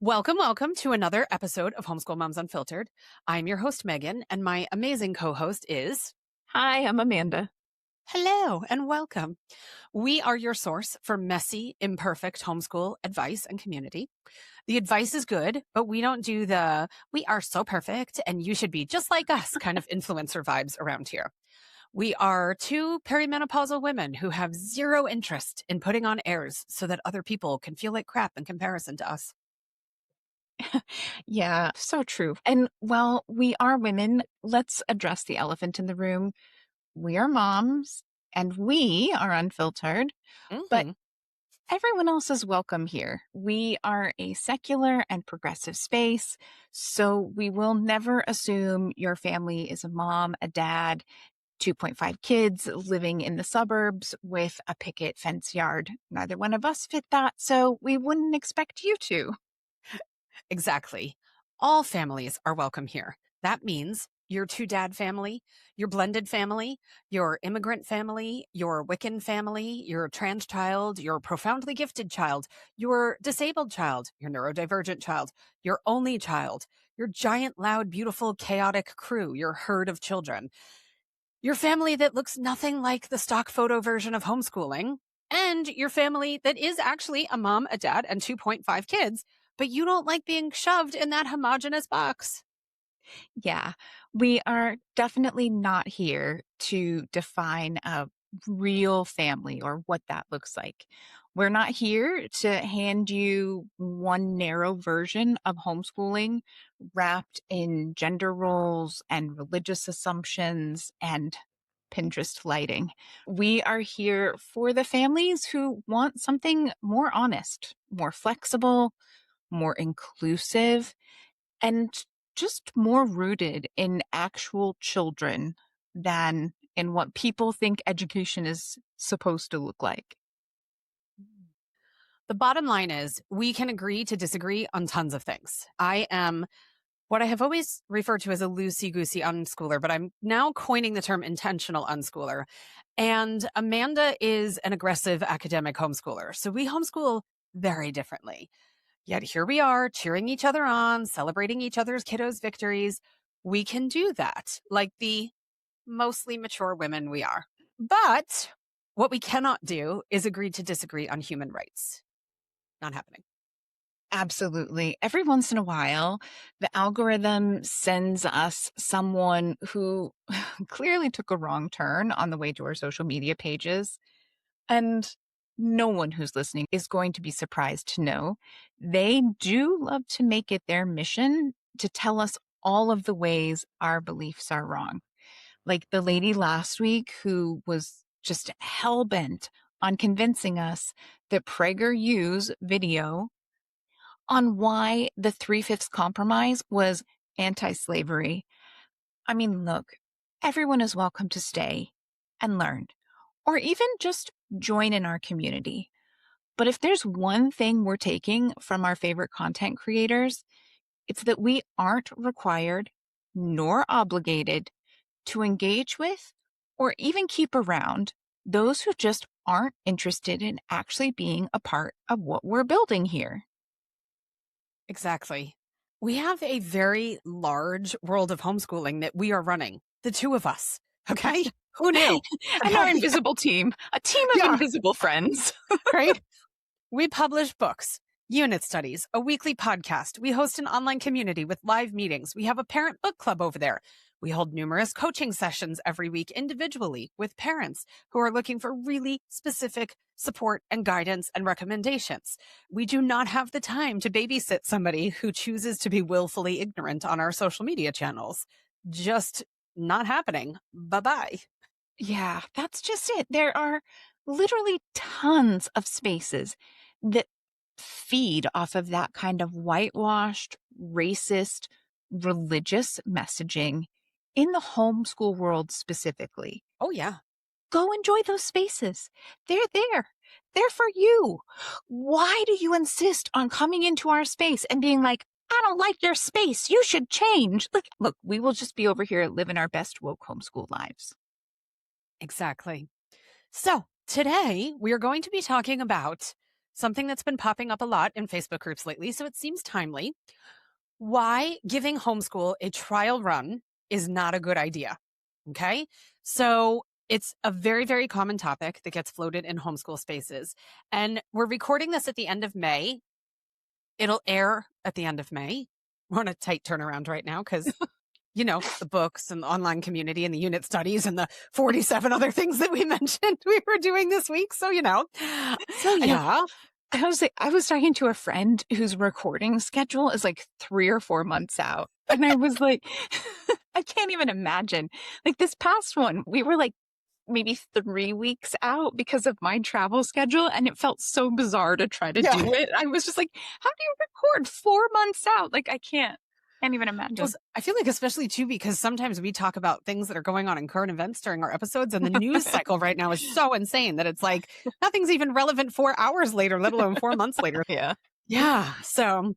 Welcome to another episode of Homeschool Moms Unfiltered. I'm your host, Megan, and my amazing co-host is... Hi, I'm Amanda. Hello and welcome. We are your source for messy, imperfect homeschool advice and community. The advice is good, but we don't do the "we are so perfect and you should be just like us" kind of influencer vibes around here. We are two perimenopausal women who have zero interest in putting on airs so that other people can feel like crap in comparison to us. Yeah, so true. And while we are women, let's address the elephant in the room. We are moms and we are unfiltered, but Hmm. everyone else is welcome here. We are a secular and progressive space, so we will never assume your family is a mom, a dad, 2.5 kids living in the suburbs with a picket fence yard. Neither one of us fit that, so we wouldn't expect you to. Exactly. All families are welcome here. That means your two-dad family, your blended family, your immigrant family, your Wiccan family, your trans child, your profoundly gifted child, your disabled child, your neurodivergent child, your only child, your giant, loud, beautiful, chaotic crew, your herd of children, your family that looks nothing like the stock photo version of homeschooling, and your family that is actually a mom, a dad, and 2.5 kids, but you don't like being shoved in that homogenous box. Yeah, we are definitely not here to define a real family or what that looks like. We're not here to hand you one narrow version of homeschooling wrapped in gender roles and religious assumptions and Pinterest lighting. We are here for the families who want something more honest, more flexible, more inclusive, and just more rooted in actual children than in what people think education is supposed to look like. The bottom line is we can agree to disagree on tons of things. I am what I have always referred to as a loosey-goosey unschooler, but I'm now coining the term intentional unschooler. And Amanda is an aggressive academic homeschooler. So we homeschool very differently. Yet here we are cheering each other on, celebrating each other's kiddos' victories. We can do that like the mostly mature women we are. But what we cannot do is agree to disagree on human rights. Not happening. Absolutely. Every once in a while, the algorithm sends us someone who clearly took a wrong turn on the way to our social media pages. And no one who's listening is going to be surprised to know they do love to make it their mission to tell us all of the ways our beliefs are wrong. Like the lady last week who was just hell bent on convincing us that PragerU's video on why the Three-Fifths Compromise was anti-slavery. I mean, look, everyone is welcome to stay and learn, or even just join in our community. But if there's one thing we're taking from our favorite content creators, it's that we aren't required nor obligated to engage with or even keep around those who just aren't interested in actually being a part of what we're building here. Exactly. We have a very large world of homeschooling that we are running, the two of us. Okay. Who knew? And our invisible team, a team of Yeah, invisible friends. right. We publish books, unit studies, a weekly podcast. We host an online community with live meetings. We have a parent book club over there. We hold numerous coaching sessions every week individually with parents who are looking for really specific support and guidance and recommendations. We do not have the time to babysit somebody who chooses to be willfully ignorant on our social media channels. Just not happening. Bye-bye. Yeah, that's just it. There are literally tons of spaces that feed off of that kind of whitewashed, racist, religious messaging in the homeschool world specifically. Oh, yeah. Go enjoy those spaces. They're there. They're for you. Why do you insist on coming into our space and being like, I don't like your space. You should change. Look, we will just be over here living our best woke homeschool lives. Exactly. So today we are going to be talking about something that's been popping up a lot in Facebook groups lately, so it seems timely. Why giving homeschool a trial run is not a good idea. Okay. So it's a very, very common topic that gets floated in homeschool spaces. And we're recording this at the end of May. It'll air at the end of May. We're on a tight turnaround right now because, the books and the online community and the unit studies and the 47 other things that we mentioned we were doing this week. So, so I know. yeah. I was talking to a friend whose recording schedule is like 3 or 4 months out. And I was like, I can't even imagine. Like this past one, we were like maybe 3 weeks out because of my travel schedule. And it felt so bizarre to try to Yeah. do it. I was just like, how do you record 4 months out? Like I can't even Well, imagine. I feel like especially too because sometimes we talk about things that are going on in current events during our episodes, and the news cycle right now is so insane that it's like nothing's even relevant 4 hours later, let alone 4 months later. Yeah. Yeah. So,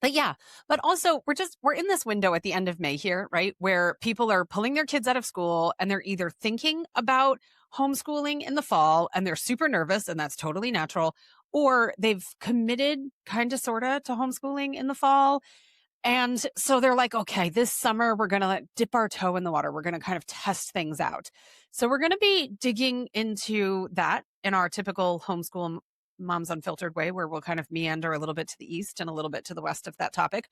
but yeah, but also we're in this window at the end of May here, right? Where people are pulling their kids out of school and they're either thinking about homeschooling in the fall and they're super nervous, and that's totally natural, or they've committed kind of sort of to homeschooling in the fall, and so they're like, okay, this summer we're going to dip our toe in the water. We're going to kind of test things out. So we're going to be digging into that in our typical homeschool moms unfiltered way, where we'll kind of meander a little bit to the east and a little bit to the west of that topic.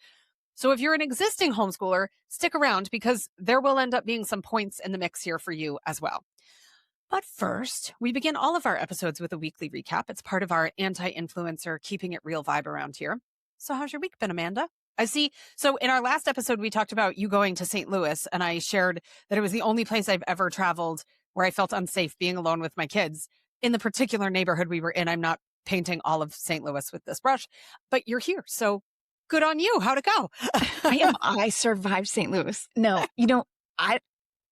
So if you're an existing homeschooler, stick around because there will end up being some points in the mix here for you as well. But first, we begin all of our episodes with a weekly recap. It's part of our anti-influencer, keeping it real vibe around here. So how's your week been, Amanda? I see. So in our last episode, we talked about you going to St. Louis, and I shared that it was the only place I've ever traveled where I felt unsafe being alone with my kids. In the particular neighborhood we were in, I'm not painting all of St. Louis with this brush, but you're here. So good on you. How'd it go? I survived St. Louis. No, I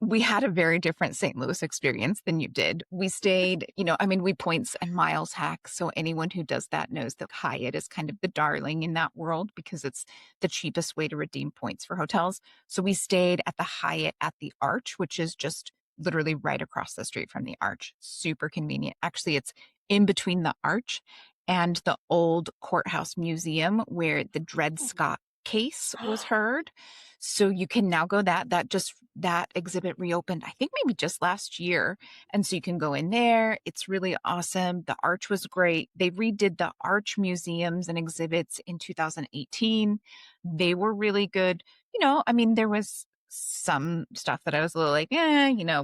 we had a very different St. Louis experience than you did. We stayed, we points and miles hack. So anyone who does that knows that Hyatt is kind of the darling in that world because it's the cheapest way to redeem points for hotels. So we stayed at the Hyatt at the Arch, which is just literally right across the street from the Arch. Super convenient. Actually, it's in between the Arch and the old courthouse museum where the Dred Scott case was heard. So you can now go that exhibit reopened, I think maybe just last year. And so you can go in there. It's really awesome. The Arch was great. They redid the Arch museums and exhibits in 2018. They were really good. There was some stuff that I was a little like,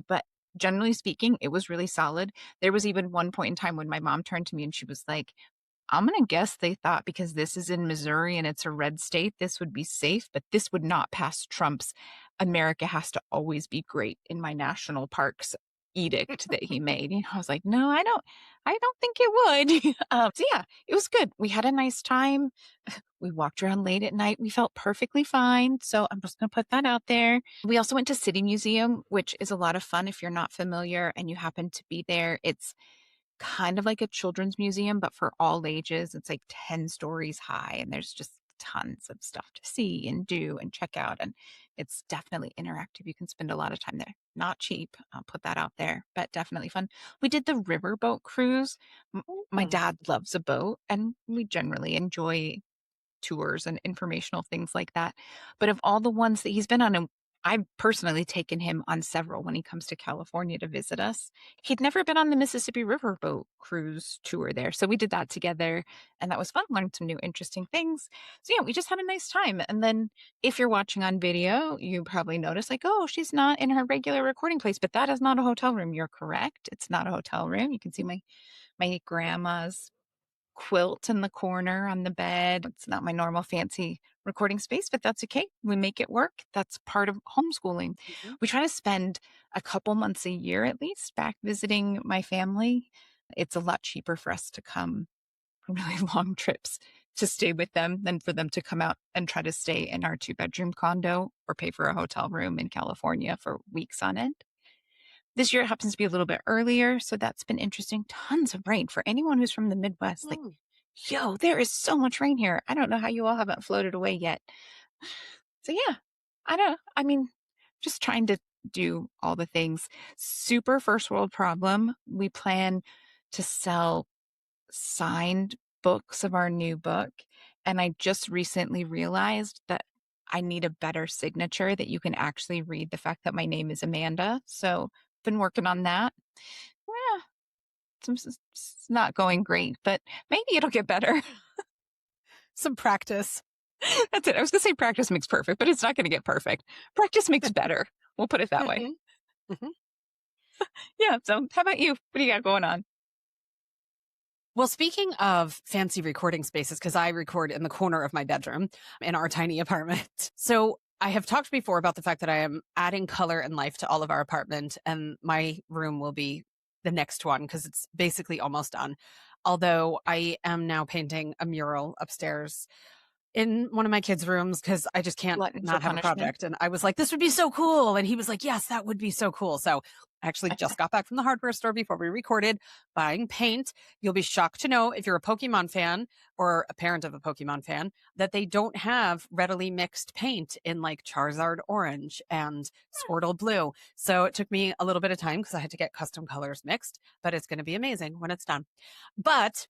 but generally speaking, it was really solid. There was even one point in time when my mom turned to me and she was like, I'm going to guess they thought because this is in Missouri and it's a red state, this would be safe, but this would not pass Trump's America has to always be great in my national parks edict that he made. I was like, no, I don't think it would. So yeah, it was good. We had a nice time. We walked around late at night. We felt perfectly fine. So I'm just going to put that out there. We also went to City Museum, which is a lot of fun if you're not familiar and you happen to be there. It's kind of like a children's museum, but for all ages. It's like 10 stories high, and there's just tons of stuff to see and do and check out. And it's definitely interactive. You can spend a lot of time there. Not cheap. I'll put that out there, but definitely fun. We did the riverboat cruise. My Mm. dad loves a boat, and we generally enjoy tours and informational things like that. But of all the ones that he's been on, and I've personally taken him on several when he comes to California to visit us. He'd never been on the Mississippi Riverboat cruise tour there. So we did that together, and that was fun. Learned some new interesting things. So yeah, we just had a nice time. And then if you're watching on video, you probably notice like, oh, she's not in her regular recording place, but that is not a hotel room. You're correct. It's not a hotel room. You can see my grandma's quilt in the corner on the bed. It's not my normal fancy recording space, but that's okay. We make it work. That's part of homeschooling. Mhm. We try to spend a couple months a year at least back visiting my family. It's a lot cheaper for us to come for really long trips to stay with them than for them to come out and try to stay in our 2-bedroom condo or pay for a hotel room in California for weeks on end. This year it happens to be a little bit earlier, so that's been interesting. Tons of rain for anyone who's from the Midwest. Like, Mm. yo, there is so much rain here. I don't know how you all haven't floated away yet. So yeah, I don't know. Just trying to do all the things. Super first world problem. We plan to sell signed books of our new book, and I just recently realized that I need a better signature that you can actually read the fact that my name is Amanda. So, been working on that. Yeah, it's not going great, but maybe it'll get better. Some practice. That's it. I was going to say practice makes perfect, but it's not going to get perfect. Practice makes better. We'll put it that way. Mhm, mhm. Yeah. So, how about you? What do you got going on? Well, speaking of fancy recording spaces, because I record in the corner of my bedroom in our tiny apartment. So I have talked before about the fact that I am adding color and life to all of our apartment, and my room will be the next one because it's basically almost done. Although I am now painting a mural upstairs in one of my kids' rooms because I just can't Glutton for not have a punishment. project. And I was like, this would be so cool. And he was like, yes, that would be so cool. So I actually just got back from the hardware store before we recorded buying paint. You'll be shocked to know if you're a Pokemon fan or a parent of a Pokemon fan that they don't have readily mixed paint in like Charizard orange and Squirtle blue. So it took me a little bit of time because I had to get custom colors mixed, but it's going to be amazing when it's done. But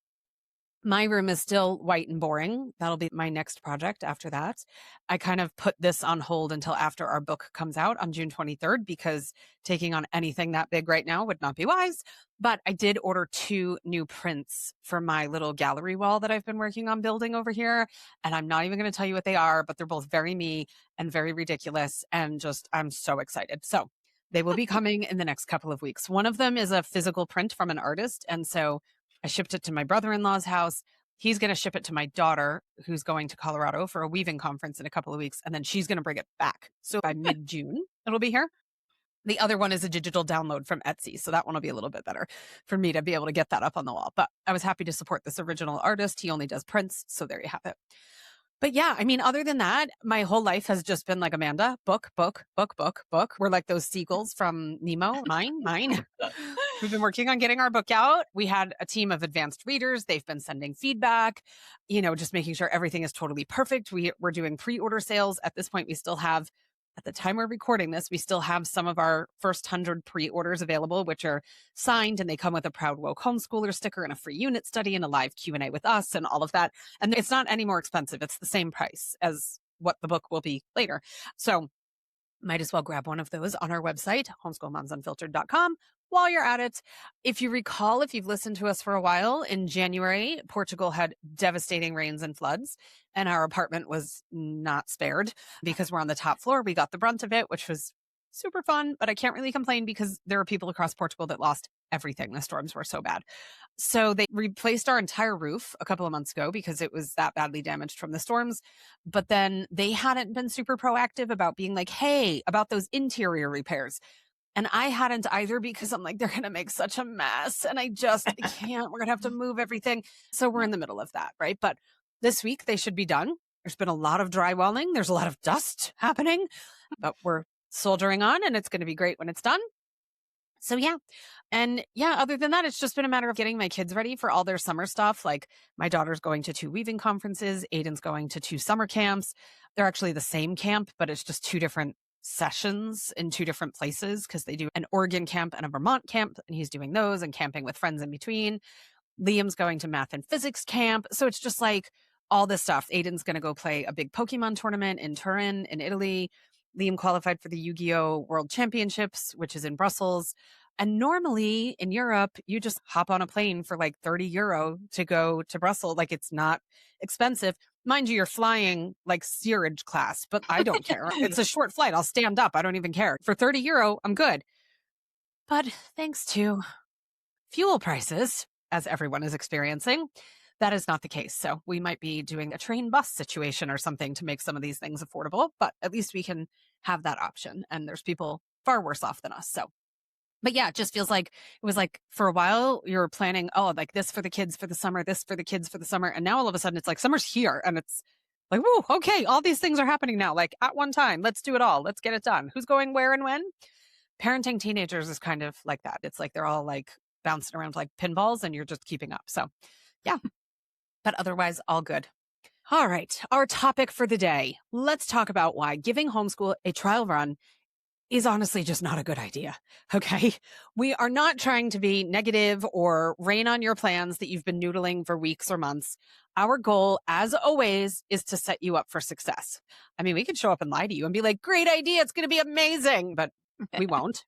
my room is still white and boring. That'll be my next project after that. I kind of put this on hold until after our book comes out on June 23rd because taking on anything that big right now would not be wise. But I did order 2 new prints for my little gallery wall that I've been working on building over here. And I'm not even going to tell you what they are, but they're both very me and very ridiculous. And just, I'm so excited. So they will be coming in the next couple of weeks. One of them is a physical print from an artist. And so I shipped it to my brother-in-law's house. He's going to ship it to my daughter, who's going to Colorado for a weaving conference in a couple of weeks. And then she's going to bring it back. So by mid-June, it'll be here. The other one is a digital download from Etsy. So that one will be a little bit better for me to be able to get that up on the wall. But I was happy to support this original artist. He only does prints. So there you have it. But yeah, I mean, other than that, my whole life has just been like Amanda, book, book, book, book, book. We're like those seagulls from Nemo. Mine, mine. We've been working on getting our book out. We had a team of advanced readers. They've been sending feedback, just making sure everything is totally perfect. We're doing pre-order sales. At this point, we still have, at the time we're recording this, we still have some of our first 100 pre-orders available, which are signed, and they come with a Proud Woke Homeschooler sticker and a free unit study and a live Q&A with us and all of that. And it's not any more expensive. It's the same price as what the book will be later. So might as well grab one of those on our website, homeschoolmomsunfiltered.com. While you're at it, if you recall, if you've listened to us for a while, in January, Portugal had devastating rains and floods, and our apartment was not spared because we're on the top floor. We got the brunt of it, which was super fun, but I can't really complain because there are people across Portugal that lost everything. The storms were so bad. So they replaced our entire roof a couple of months ago because it was that badly damaged from the storms. But then they hadn't been super proactive about being like, hey, about those interior repairs. And I hadn't either because I'm like, they're going to make such a mess. And I can't. We're going to have to move everything. So we're in the middle of that, right? But this week they should be done. There's been a lot of drywalling. There's a lot of dust happening, but we're soldiering on and it's going to be great when it's done. So yeah. And yeah, other than that, it's just been a matter of getting my kids ready for all their summer stuff. Like my daughter's going to 2 weaving conferences. Aiden's going to 2 summer camps. They're actually the same camp, but it's just 2 different sessions in 2 different places because they do an Oregon camp and a Vermont camp, and he's doing those and camping with friends in between. Liam's going to math and physics camp. So it's just like all this stuff. Aiden's going to go play a big Pokemon tournament in Turin in Italy. Liam qualified for the Yu-Gi-Oh! World Championships, which is in Brussels. And normally in Europe, you just hop on a plane for like €30 to go to Brussels. Like it's not expensive. Mind you, you're flying like steerage class, but I don't care. It's a short flight. I'll stand up. I don't even care. For €30, I'm good. But thanks to fuel prices, as everyone is experiencing, that is not the case. So we might be doing a train bus situation or something to make some of these things affordable, but at least we can have that option. And there's people far worse off than us. So, but yeah, it just feels like it was like for a while you're planning, oh, like this for the kids for the summer, this for the kids for the summer. And now all of a sudden it's like summer's here and it's like, whoa, okay, all these things are happening now. Like at one time, let's do it all. Let's get it done. Who's going where and when? Parenting teenagers is kind of like that. It's like they're all like bouncing around like pinballs and you're just keeping up. So yeah, but otherwise all good. All right. Our topic for the day. Let's talk about why giving homeschool a trial run is honestly just not a good idea. Okay. We are not trying to be negative or rain on your plans that you've been noodling for weeks or months. Our goal, as always, is to set you up for success. I mean, we could show up and lie to you and be like, great idea. It's going to be amazing, but we won't.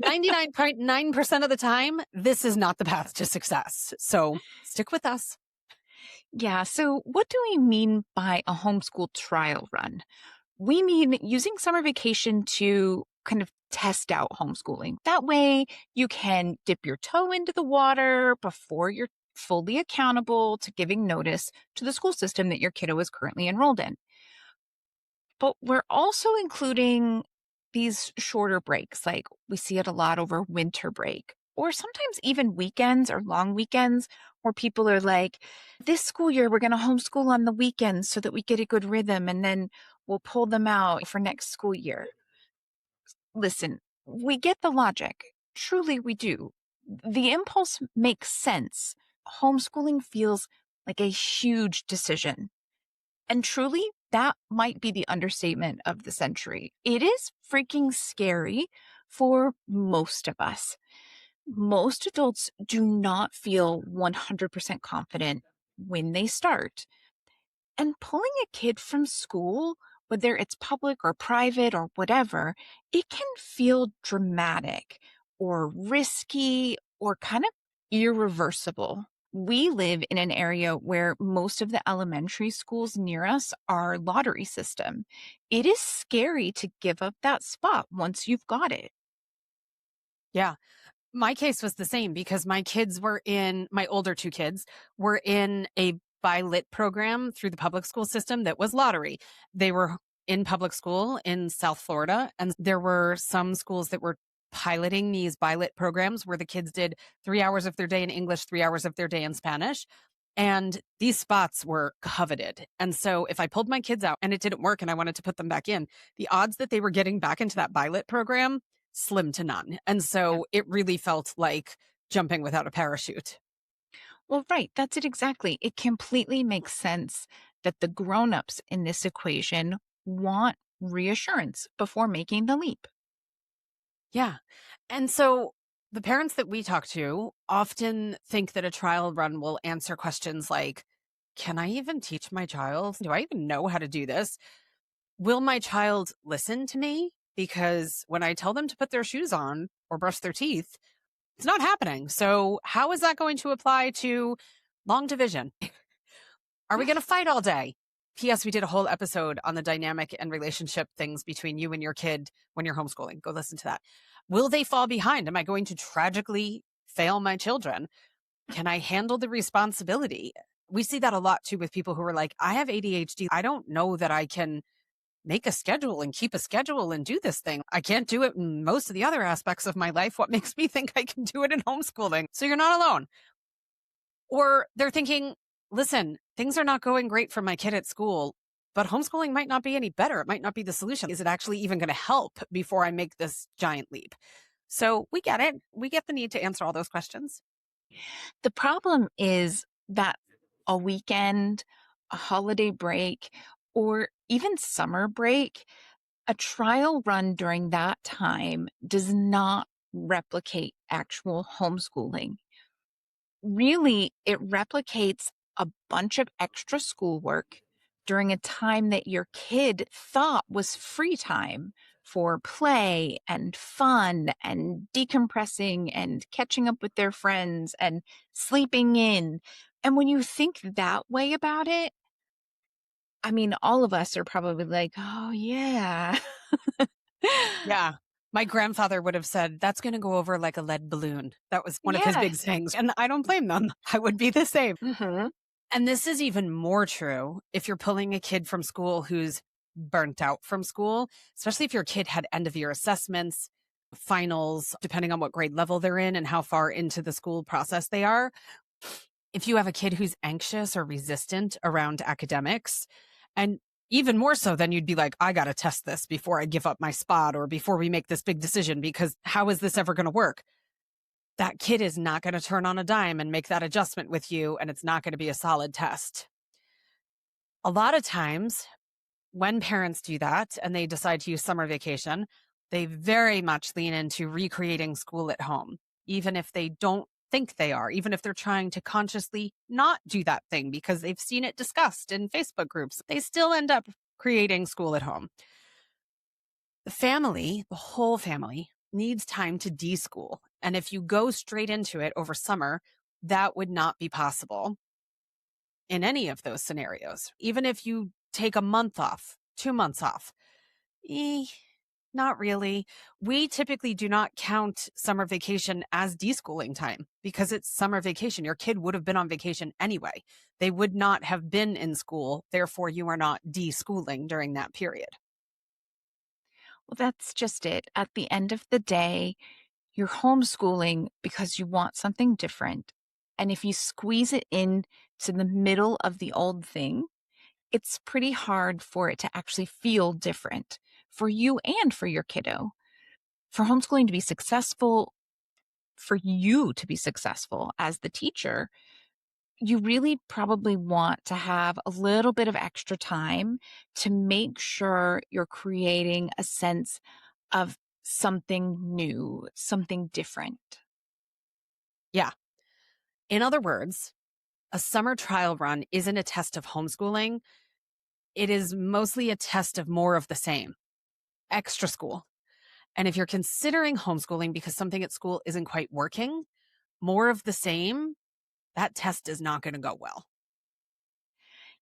99.9% of the time, this is not the path to success. So stick with us. Yeah, so what do we mean by a homeschool trial run? We mean using summer vacation to kind of test out homeschooling. That way, you can dip your toe into the water before you're fully accountable to giving notice to the school system that your kiddo is currently enrolled in. But we're also including these shorter breaks, like we see it a lot over winter break, or sometimes even weekends or long weekends where people are like, this school year, we're going to homeschool on the weekends so that we get a good rhythm and then we'll pull them out for next school year. Listen, we get the logic. Truly, we do. The impulse makes sense. Homeschooling feels like a huge decision. And truly, that might be the understatement of the century. It is freaking scary for most of us. Most adults do not feel 100% confident when they start. And pulling a kid from school, whether it's public or private or whatever, it can feel dramatic or risky or kind of irreversible. We live in an area where most of the elementary schools near us are lottery system. It is scary to give up that spot once you've got it. Yeah. My case was the same because my older two kids were in a bi-lit program through the public school system that was lottery. They were in public school in South Florida, and there were some schools that were piloting these bi-lit programs where the kids did 3 hours of their day in English, 3 hours of their day in Spanish. And these spots were coveted. And so if I pulled my kids out and it didn't work and I wanted to put them back in, the odds that they were getting back into that bi-lit program, slim to none. And Yeah. so it really felt like jumping without a parachute. Well, right. That's it exactly. It completely makes sense that the grown-ups in this equation want reassurance before making the leap. Yeah. And so the parents that we talk to often think that a trial run will answer questions like, can I even teach my child? Do I even know how to do this? Will my child listen to me? Because when I tell them to put their shoes on or brush their teeth, it's not happening. So, how is that going to apply to long division? Are we going to fight all day? P.S. We did a whole episode on the dynamic and relationship things between you and your kid when you're homeschooling. Go listen to that. Will they fall behind? Am I going to tragically fail my children? Can I handle the responsibility? We see that a lot too with people who are like, I have ADHD. I don't know that I can make a schedule and keep a schedule and do this thing. I can't do it in most of the other aspects of my life. What makes me think I can do it in homeschooling? So you're not alone. Or they're thinking, listen, things are not going great for my kid at school, but homeschooling might not be any better. It might not be the solution. Is it actually even going to help before I make this giant leap? So we get it. We get the need to answer all those questions. The problem is that a weekend, a holiday break, or even summer break, a trial run during that time does not replicate actual homeschooling. Really, it replicates a bunch of extra schoolwork during a time that your kid thought was free time for play and fun and decompressing and catching up with their friends and sleeping in. And when you think that way about it, I mean, all of us are probably like, oh, yeah. Yeah. My grandfather would have said, that's going to go over like a lead balloon. That was one of his big Yes. sayings. And I don't blame them. I would be the same. Hmm. And this is even more true if you're pulling a kid from school who's burnt out from school, especially if your kid had end of year assessments, finals, depending on what grade level they're in and how far into the school process they are. If you have a kid who's anxious or resistant around academics, and even more so, then you'd be like, I got to test this before I give up my spot or before we make this big decision, because how is this ever going to work? That kid is not going to turn on a dime and make that adjustment with you, and it's not going to be a solid test. A lot of times when parents do that and they decide to use summer vacation, They very much lean into recreating school at home, even if they don't think they are, even if they're trying to consciously not do that thing because they've seen it discussed in Facebook groups. They still end up creating school at home. The family, the whole family, needs time to deschool. And if you go straight into it over summer, that would not be possible in any of those scenarios. Even if you take a month off, 2 months off, eh, not really. We typically do not count summer vacation as deschooling time because it's summer vacation. Your kid would have been on vacation anyway. They would not have been in school. Therefore, you are not deschooling during that period. Well, that's just it. At the end of the day, you're homeschooling because you want something different. And if you squeeze it in to the middle of the old thing, it's pretty hard for it to actually feel different for you and for your kiddo. For homeschooling to be successful, for you to be successful as the teacher, you really probably want to have a little bit of extra time to make sure you're creating a sense of something new, something different. Yeah. In other words, a summer trial run isn't a test of homeschooling. It is mostly a test of more of the same, extra school. And if you're considering homeschooling because something at school isn't quite working, more of the same, that test is not going to go well.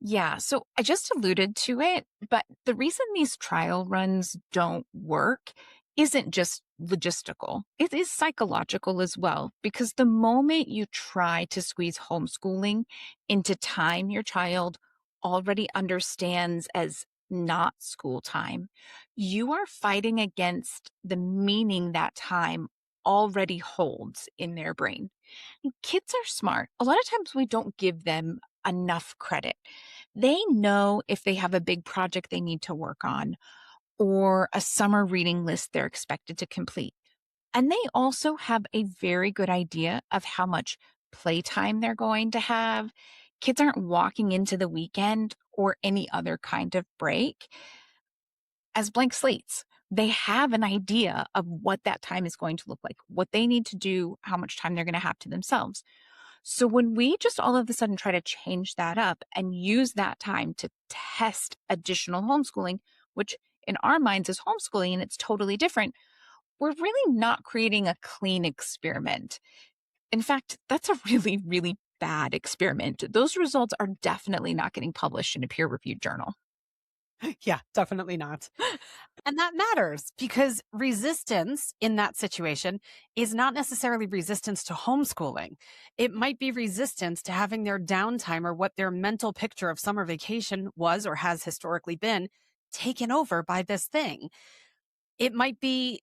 Yeah, so I just alluded to it, but the reason these trial runs don't work isn't just logistical. It is psychological as well, because the moment you try to squeeze homeschooling into time your child already understands as not school time, you are fighting against the meaning that time already holds in their brain. Kids are smart. A lot of times we don't give them enough credit. They know if they have a big project they need to work on or a summer reading list they're expected to complete. And they also have a very good idea of how much playtime they're going to have. Kids aren't walking into the weekend or any other kind of break as blank slates. They have an idea of what that time is going to look like, what they need to do, how much time they're going to have to themselves. So when we just all of a sudden try to change that up and use that time to test additional homeschooling, which in our minds is homeschooling and it's totally different, we're really not creating a clean experiment. In fact, that's a really, really bad experiment. Those results are definitely not getting published in a peer reviewed journal. Yeah, definitely not. And that matters because resistance in that situation is not necessarily resistance to homeschooling. It might be resistance to having their downtime or what their mental picture of summer vacation was or has historically been taken over by this thing. It might be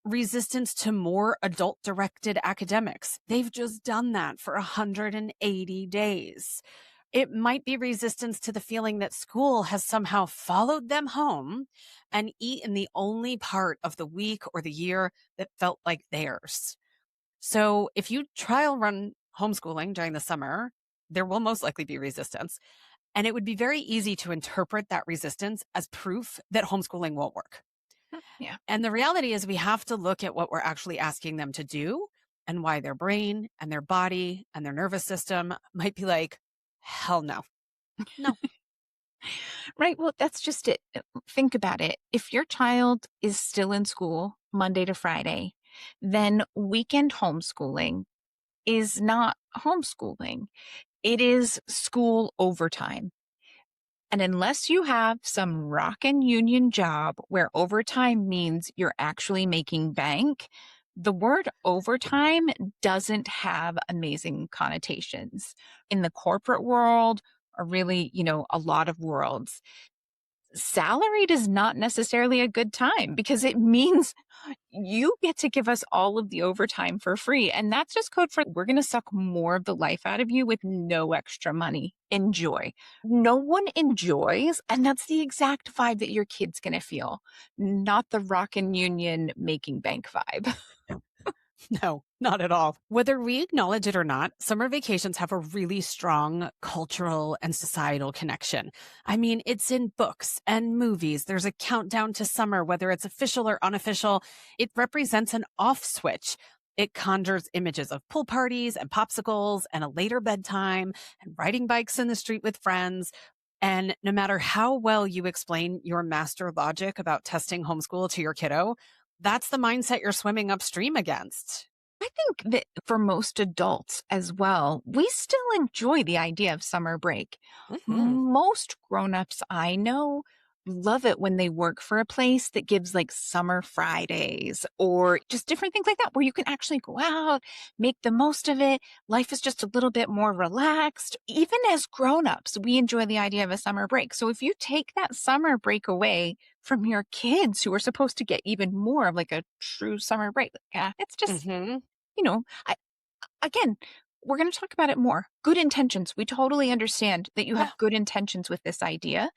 resistance to more adult directed academics. They've just done that for 180 days. It might be resistance to the feeling that school has somehow followed them home and eaten the only part of the week or the year that felt like theirs. So if you trial run homeschooling during the summer, there will most likely be resistance. And it would be very easy to interpret that resistance as proof that homeschooling won't work. Yeah. And the reality is we have to look at what we're actually asking them to do and why their brain and their body and their nervous system might be like, hell no. No. Right. Well, that's just it. Think about it. If your child is still in school Monday to Friday, then weekend homeschooling is not homeschooling. It is school overtime. And unless you have some rockin' union job where overtime means you're actually making bank, the word overtime doesn't have amazing connotations. In the corporate world, or really, a lot of worlds, salaried is not necessarily a good time because it means you get to give us all of the overtime for free. And that's just code for we're going to suck more of the life out of you with no extra money. Enjoy. No one enjoys. And that's the exact vibe that your kid's going to feel, not the Rockin' Union making bank vibe. No, not at all. Whether we acknowledge it or not, summer vacations have a really strong cultural and societal connection. I mean, it's in books and movies. There's a countdown to summer, whether it's official or unofficial. It represents an off switch. It conjures images of pool parties and popsicles and a later bedtime and riding bikes in the street with friends. And no matter how well you explain your master logic about testing homeschool to your kiddo, that's the mindset you're swimming upstream against. I think that for most adults as well, we still enjoy the idea of summer break. Mhm. Most grown-ups I know love it when they work for a place that gives like summer Fridays or just different things like that, where you can actually go out, make the most of it. Life is just a little bit more relaxed. Even as grown-ups, we enjoy the idea of a summer break. So if you take that summer break away from your kids who are supposed to get even more of like a true summer break, yeah, it's just, Mhm. you know, again, we're going to talk about it more. Good intentions. We totally understand that you Yeah. have good intentions with this idea.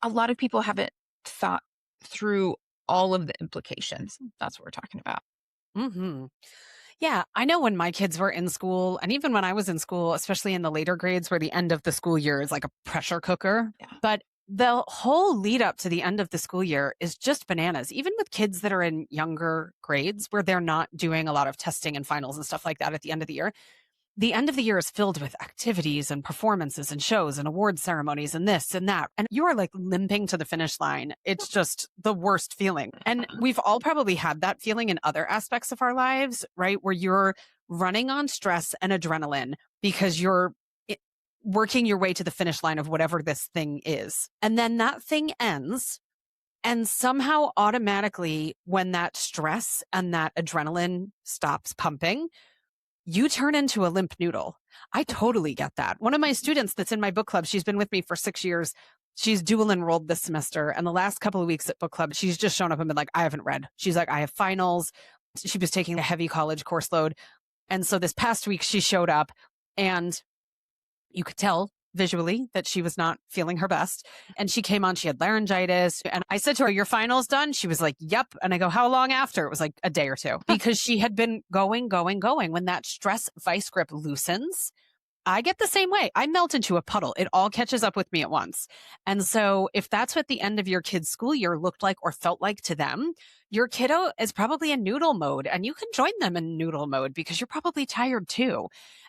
A lot of people haven't thought through all of the implications. That's what we're talking about. Mhm. Yeah, I know when my kids were in school and even when I was in school, especially in the later grades where the end of the school year is like a pressure cooker, Yeah. but the whole lead up to the end of the school year is just bananas. Even with kids that are in younger grades where they're not doing a lot of testing and finals and stuff like that at the end of the end of the year is filled with activities and performances and shows and award ceremonies and this and that. And you are like limping to the finish line. It's just the worst feeling. And we've all probably had that feeling in other aspects of our lives, right? Where you're running on stress and adrenaline because you're i- working your way to the finish line of whatever this thing is. And then that thing ends. And somehow automatically, when that stress and that adrenaline stops pumping, you turn into a limp noodle. I totally get that. One of my students that's in my book club, she's been with me for 6 years. She's dual enrolled this semester. And the last couple of weeks at book club, she's just shown up and been like, I haven't read. She's like, I have finals. She was taking a heavy college course load. And so this past week, she showed up and you could tell visually that she was not feeling her best. And she came on, she had laryngitis. And I said to her, Your finals done? She was like, Yep. And I go, How long after? It was like a day or two because she had been going, going, going. When that stress vice grip loosens, I get the same way. I melt into a puddle. It all catches up with me at once. And so if that's what the end of your kid's school year looked like or felt like to them, your kiddo is probably in noodle mode and you can join them in noodle mode because you're probably tired too.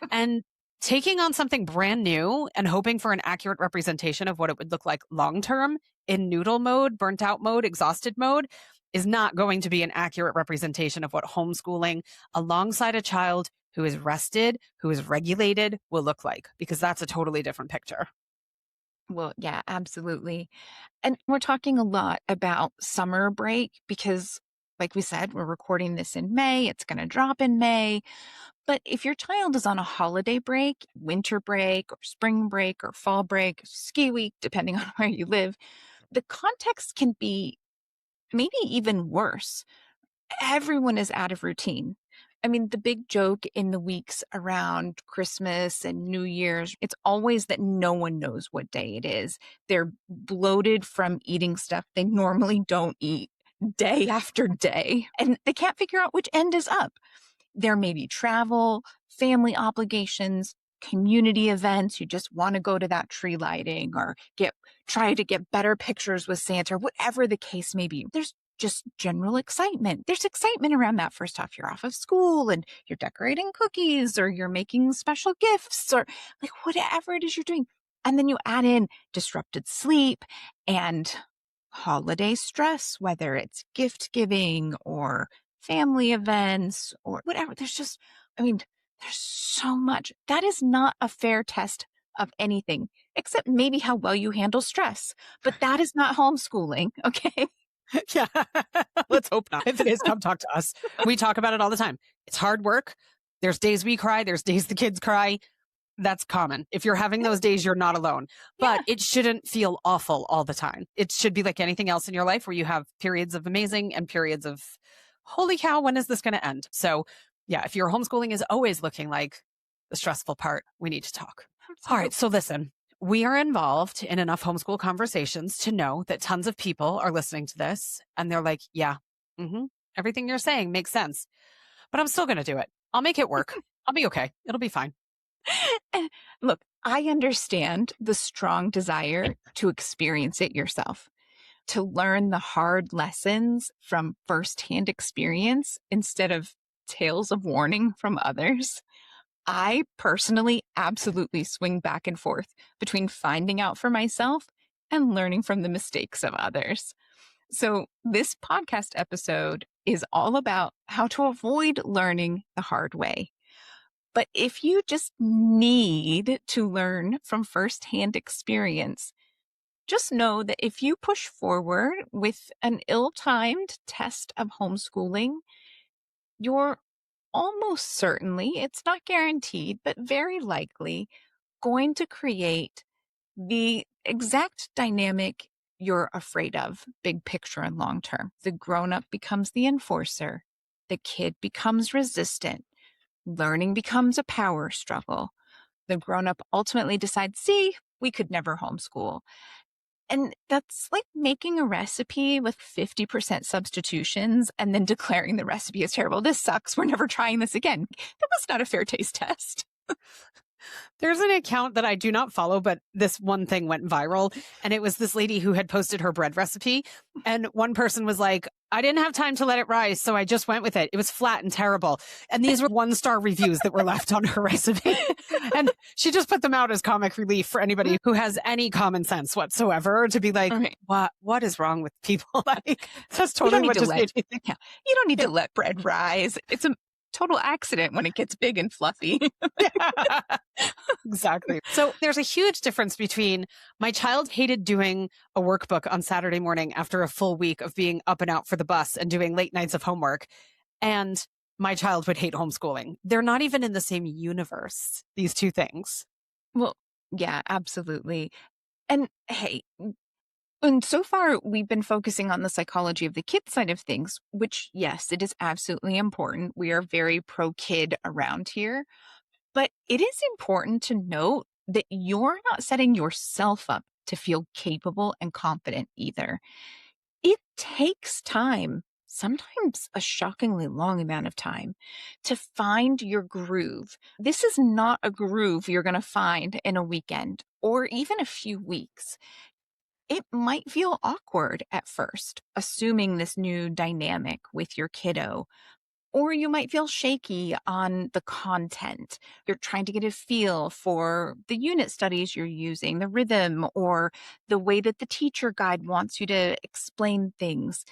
And taking on something brand new and hoping for an accurate representation of what it would look like long term in noodle mode, burnt out mode, exhausted mode is not going to be an accurate representation of what homeschooling alongside a child who is rested, who is regulated will look like, because that's a totally different picture. Well, yeah, absolutely. And we're talking a lot about summer break because, like we said, we're recording this in May. It's going to drop in May. But if your child is on a holiday break, winter break, or spring break, or fall break, ski week, depending on where you live, the context can be maybe even worse. Everyone is out of routine. I mean, the big joke in the weeks around Christmas and New Year's, it's always that no one knows what day it is. They're bloated from eating stuff they normally don't eat day after day, and they can't figure out which end is up. There may be travel, family obligations, community events. You just want to go to that tree lighting or try to get better pictures with Santa, whatever the case may be. There's just general excitement. There's excitement around that first off. You're off of school and you're decorating cookies or you're making special gifts or like whatever it is you're doing. And then you add in disrupted sleep and holiday stress, whether it's gift giving or family events or whatever. I mean, there's so much. That is not a fair test of anything except maybe how well you handle stress. But that is not homeschooling. Okay. Yeah. Let's hope not. If it is, come talk to us. We talk about it all the time. It's hard work. There's days we cry, there's days the kids cry. That's common. If you're having those days, you're not alone. But Yeah. it shouldn't feel awful all the time. It should be like anything else in your life where you have periods of amazing and periods of, holy cow, when is this going to end? So, yeah, if your homeschooling is always looking like the stressful part, we need to talk. All right. Absolutely. So, listen, we are involved in enough homeschool conversations to know that tons of people are listening to this and they're like, yeah, everything you're saying makes sense. but I'm still going to do it. I'll make it work. I'll be okay. It'll be fine. And look, I understand the strong desire to experience it yourself, to learn the hard lessons from firsthand experience instead of tales of warning from others. I personally absolutely swing back and forth between finding out for myself and learning from the mistakes of others. So, this podcast episode is all about how to avoid learning the hard way. But if you just need to learn from firsthand experience, just know that if you push forward with an ill timed test of homeschooling, you're almost certainly, it's not guaranteed, but very likely going to create the exact dynamic you're afraid of, big picture and long term. The grown up becomes the enforcer, the kid becomes resistant, learning becomes a power struggle. The grown up ultimately decides, see, we could never homeschool. And that's like making a recipe with 50% substitutions and then declaring the recipe is terrible. This sucks. We're never trying this again. That was not a fair taste test. There's an account that I do not follow, but this one thing went viral. And it was this lady who had posted her bread recipe. And one person was like, I didn't have time to let it rise, so I just went with it. It was flat and terrible. And these were 1-star reviews that were left on her recipe. And she just put them out as comic relief for anybody who has any common sense whatsoever to be like, what is wrong with people? Like, that's totally what just made me think. Yeah, you don't need to let bread rise. It's a total accident when it gets big and fluffy. Exactly. So there's a huge difference between my child hated doing a workbook on Saturday morning after a full week of being up and out for the bus and doing late nights of homework, and my child would hate homeschooling. They're not even in the same universe, these two things. Well, yeah, absolutely. And hey, and so far we've been focusing on the psychology of the kid side of things, which, yes, it is absolutely important. We are very pro kid around here. But it is important to note that you're not setting yourself up to feel capable and confident either. It takes time, sometimes a shockingly long amount of time, to find your groove. This is not a groove you're going to find in a weekend or even a few weeks. It might feel awkward at first, assuming this new dynamic with your kiddo. Or you might feel shaky on the content. You're trying to get a feel for the unit studies you're using, the rhythm, or the way that the teacher guide wants you to explain things.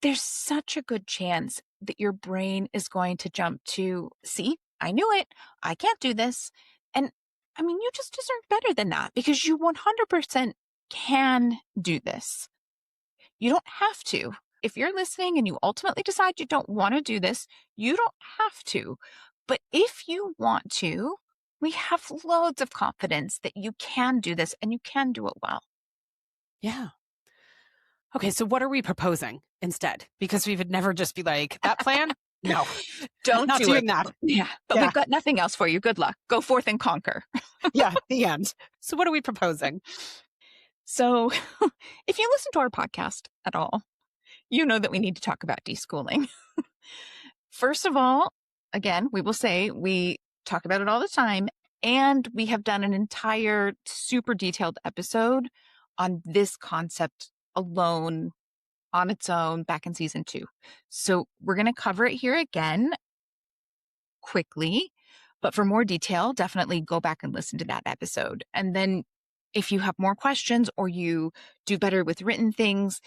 There's such a good chance that your brain is going to jump to, see, I knew it. I can't do this. And I mean, you just deserve better than that because you 100% can do this. You don't have to. If you're listening and you ultimately decide you don't want to do this, you don't have to. But if you want to, we have loads of confidence that you can do this and you can do it well. Yeah. Okay, so what are we proposing instead? Because we would never just be like, that plan? No. Don't not do doing it. that. Yeah, but we've got nothing else for you. Good luck. Go forth and conquer. Yeah, the end. So what are we proposing? So if you listen to our podcast at all, you know that we need to talk about deschooling. First of all, again, we will say we talk about it all the time, and we have done an entire super detailed episode on this concept alone on its own back in season 2. So we're going to cover it here again quickly, but for more detail, definitely go back and listen to that episode. And then if you have more questions or you do better with written things,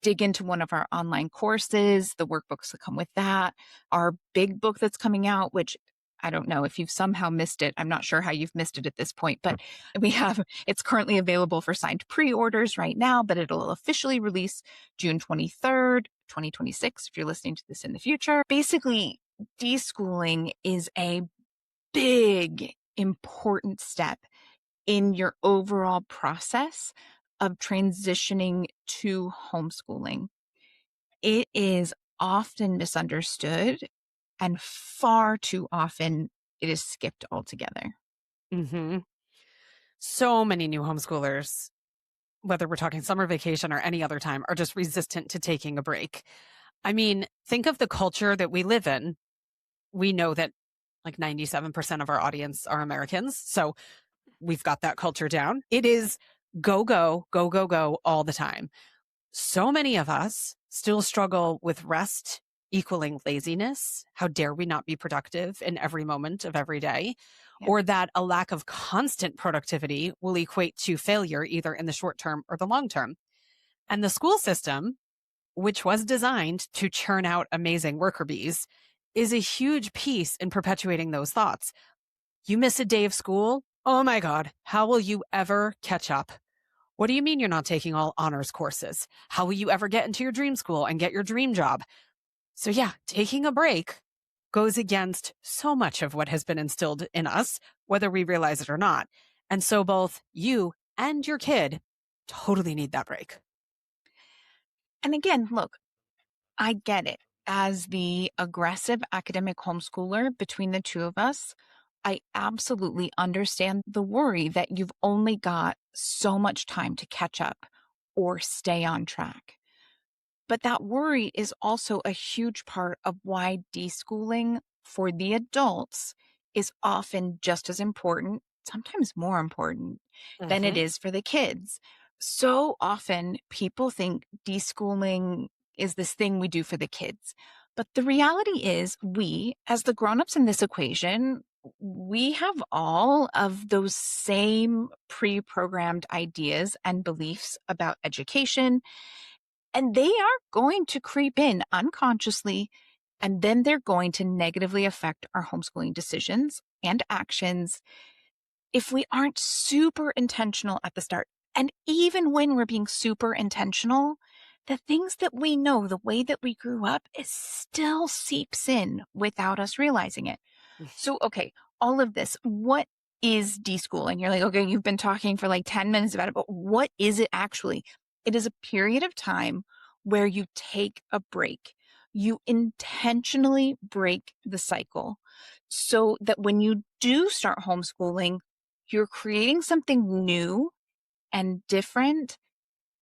dig into one of our online courses, the workbooks that come with that, our big book that's coming out, which I don't know if you've somehow missed it. I'm not sure how you've missed it at this point, but it's currently available for signed pre-orders right now, but it'll officially release June 23rd, 2026, if you're listening to this in the future. Basically, deschooling is a big, important step in your overall process of transitioning to homeschooling. It is often misunderstood, and far too often it is skipped altogether. Mm-hmm. So many new homeschoolers, whether we're talking summer vacation or any other time, are just resistant to taking a break. I mean, think of the culture that we live in. we know that like 97% of our audience are Americans. So we've got that culture down. It is go, go, go, go, go all the time. So many of us still struggle with rest equaling laziness. How dare we not be productive in every moment of every day? Yeah. Or that a lack of constant productivity will equate to failure either in the short term or the long term. And the school system, which was designed to churn out amazing worker bees, is a huge piece in perpetuating those thoughts. You miss a day of school? Oh my God, how will you ever catch up? What do you mean you're not taking all honors courses? How will you ever get into your dream school and get your dream job? So yeah, taking a break goes against so much of what has been instilled in us, whether we realize it or not. And so both you and your kid totally need that break. And again, look, I get it. As the aggressive academic homeschooler between the two of us, I absolutely understand the worry that you've only got so much time to catch up or stay on track. But that worry is also a huge part of why deschooling for the adults is often just as important, sometimes more important, than it Hmm. is for the kids. So often people think deschooling is this thing we do for the kids. But the reality is, we, as the grown-ups in this equation, we have all of those same pre-programmed ideas and beliefs about education, and they are going to creep in unconsciously, and then they're going to negatively affect our homeschooling decisions and actions if we aren't super intentional at the start. And even when we're being super intentional, the things that we know, the way that we grew up, it still seeps in without us realizing it. So, okay, all of this, what is deschooling? You're like, okay, you've been talking for like 10 minutes about it, but what is it actually? It is a period of time where you take a break. You intentionally break the cycle so that when you do start homeschooling, you're creating something new and different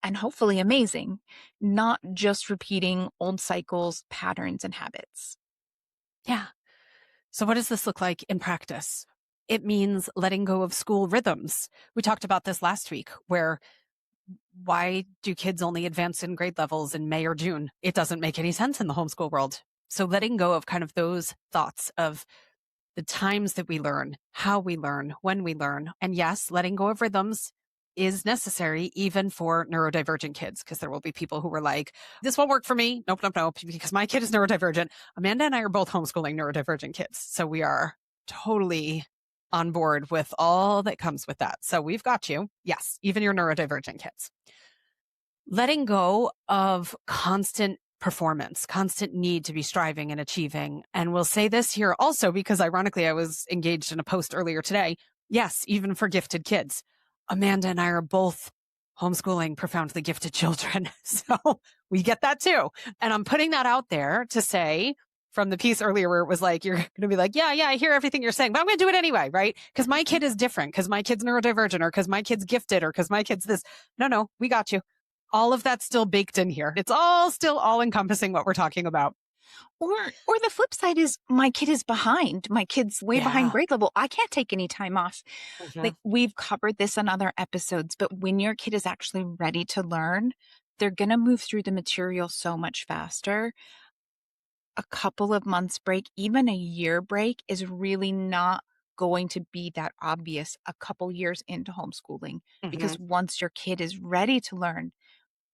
and hopefully amazing, not just repeating old cycles, patterns, and habits. Yeah. So what does this look like in practice? It means letting go of school rhythms. We talked about this last week, where why do kids only advance in grade levels in May or June? It doesn't make any sense in the homeschool world. So letting go of kind of those thoughts of the times that we learn, how we learn, when we learn. And yes, letting go of rhythms is necessary even for neurodivergent kids, because there will be people who are like, this won't work for me. Nope, nope, nope, because my kid is neurodivergent. Amanda and I are both homeschooling neurodivergent kids. So we are totally on board with all that comes with that. So we've got you. Yes, even your neurodivergent kids. Letting go of constant performance, constant need to be striving and achieving. And we'll say this here also because ironically, I was engaged in a post earlier today. Yes, even for gifted kids. Amanda and I are both homeschooling profoundly gifted children. So we get that too. And I'm putting that out there to say, from the piece earlier where it was like, you're going to be like, yeah, I hear everything you're saying, but I'm going to do it anyway, right? Because my kid is different, because my kid's neurodivergent, or because my kid's gifted, or because my kid's this. No, we got you. All of that's still baked in here. It's all still all encompassing what we're talking about. Or the flip side is, my kid is behind. My kid's way behind Yeah. grade level. I can't take any time off. Mhm. Like, we've covered this on other episodes, but when your kid is actually ready to learn, they're going to move through the material so much faster. A couple of months break, even a year break, is really not going to be that obvious a couple years into homeschooling, because Mhm. once your kid is ready to learn,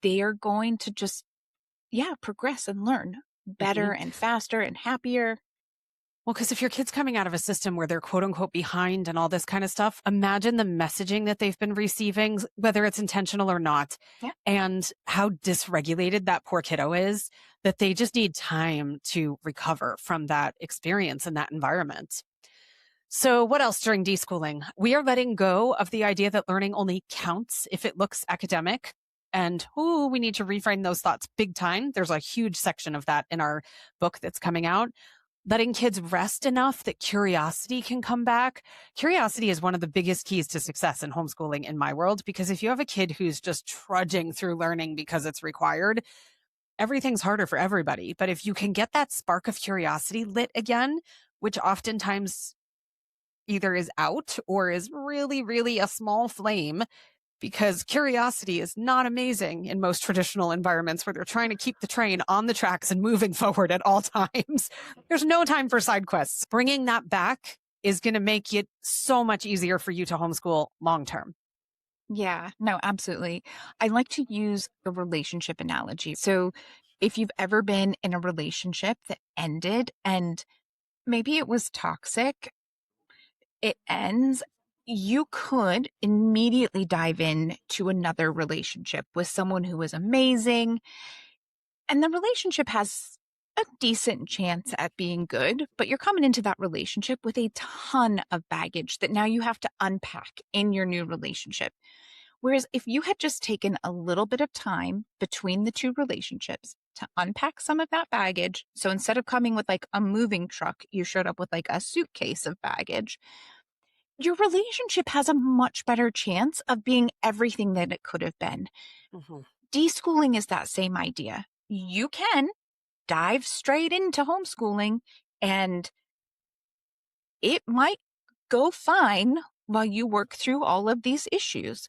they are going to just, yeah, progress and learn better Mhm. and faster and happier. Well, because if your kid's coming out of a system where they're quote unquote behind and all this kind of stuff, imagine the messaging that they've been receiving, whether it's intentional or not, Yeah. and how dysregulated that poor kiddo is, that they just need time to recover from that experience and that environment. So, what else during deschooling? We are letting go of the idea that learning only counts if it looks academic. And we need to reframe those thoughts big time. There's a huge section of that in our book that's coming out. Letting kids rest enough that curiosity can come back. Curiosity is one of the biggest keys to success in homeschooling in my world, because if you have a kid who's just trudging through learning because it's required, everything's harder for everybody. But if you can get that spark of curiosity lit again, which oftentimes either is out or is really, really a small flame because curiosity is not amazing in most traditional environments where they're trying to keep the train on the tracks and moving forward at all times. There's no time for side quests. Bringing that back is going to make it so much easier for you to homeschool long term. Yeah, no, absolutely. I like to use a relationship analogy. So, if you've ever been in a relationship that ended and maybe it was toxic, it ends, you could immediately dive in to another relationship with someone who is amazing, and the relationship has a decent chance at being good, but you're coming into that relationship with a ton of baggage that now you have to unpack in your new relationship. Whereas if you had just taken a little bit of time between the two relationships to unpack some of that baggage, so instead of coming with like a moving truck, you showed up with like a suitcase of baggage, your relationship has a much better chance of being everything that it could have been. Mhm. Deschooling is that same idea. You can dive straight into homeschooling and it might go fine while you work through all of these issues.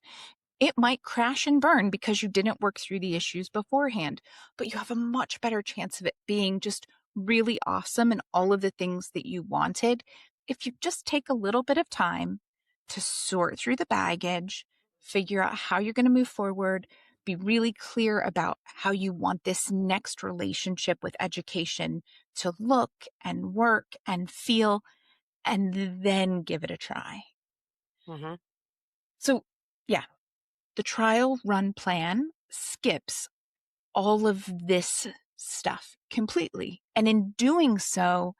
It might crash and burn because you didn't work through the issues beforehand, but you have a much better chance of it being just really awesome and all of the things that you wanted if you just take a little bit of time to sort through the baggage, figure out how you're going to move forward, be really clear about how you want this next relationship with education to look and work and feel, and then give it a try. Mhm. So, yeah, the trial run plan skips all of this stuff completely. And in doing so,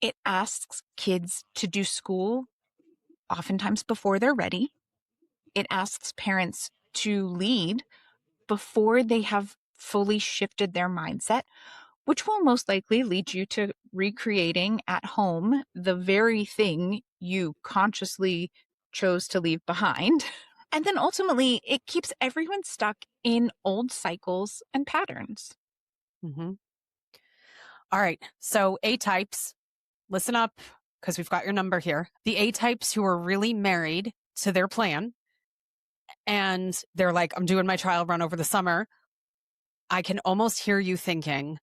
it asks kids to do school oftentimes before they're ready. It asks parents to lead before they have fully shifted their mindset, which will most likely lead you to recreating at home the very thing you consciously chose to leave behind. And then ultimately, it keeps everyone stuck in old cycles and patterns. Mhm. All right. So A types, listen up because we've got your number here. The A types who are really married to their plan and they're like, I'm doing my trial run over the summer. I can almost hear you thinking,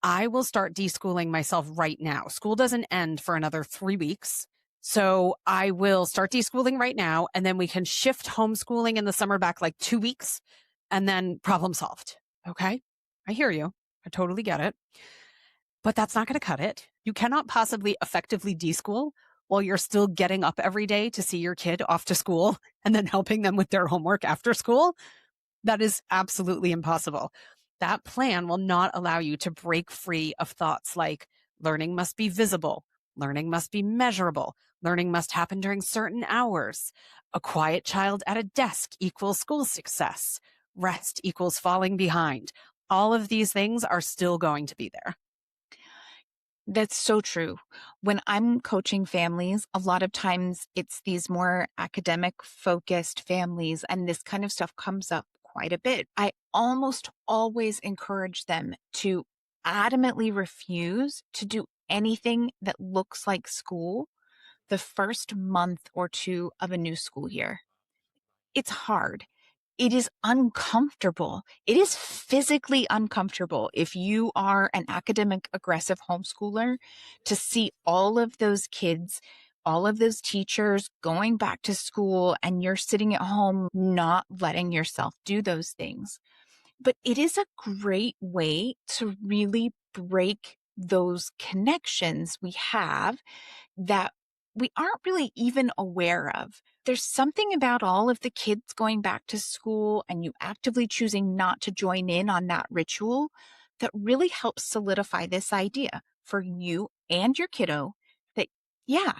I will start deschooling myself right now. School doesn't end for another 3 weeks. So I will start deschooling right now. And then we can shift homeschooling in the summer back like 2 weeks and then problem solved. Okay. I hear you. I totally get it. But that's not going to cut it. You cannot possibly effectively deschool while you're still getting up every day to see your kid off to school and then helping them with their homework after school. That is absolutely impossible. That plan will not allow you to break free of thoughts like learning must be visible, learning must be measurable, learning must happen during certain hours. A quiet child at a desk equals school success. Rest equals falling behind. All of these things are still going to be there. That's so true. When I'm coaching families, a lot of times it's these more academic focused families, and this kind of stuff comes up quite a bit. I almost always encourage them to adamantly refuse to do anything that looks like school the first month or two of a new school year. It's hard. It is uncomfortable. It is physically uncomfortable if you are an academic aggressive homeschooler to see all of those kids, all of those teachers going back to school and you're sitting at home not letting yourself do those things. But it is a great way to really break those connections we have that we aren't really even aware of. There's something about all of the kids going back to school and you actively choosing not to join in on that ritual that really helps solidify this idea for you and your kiddo that, yeah,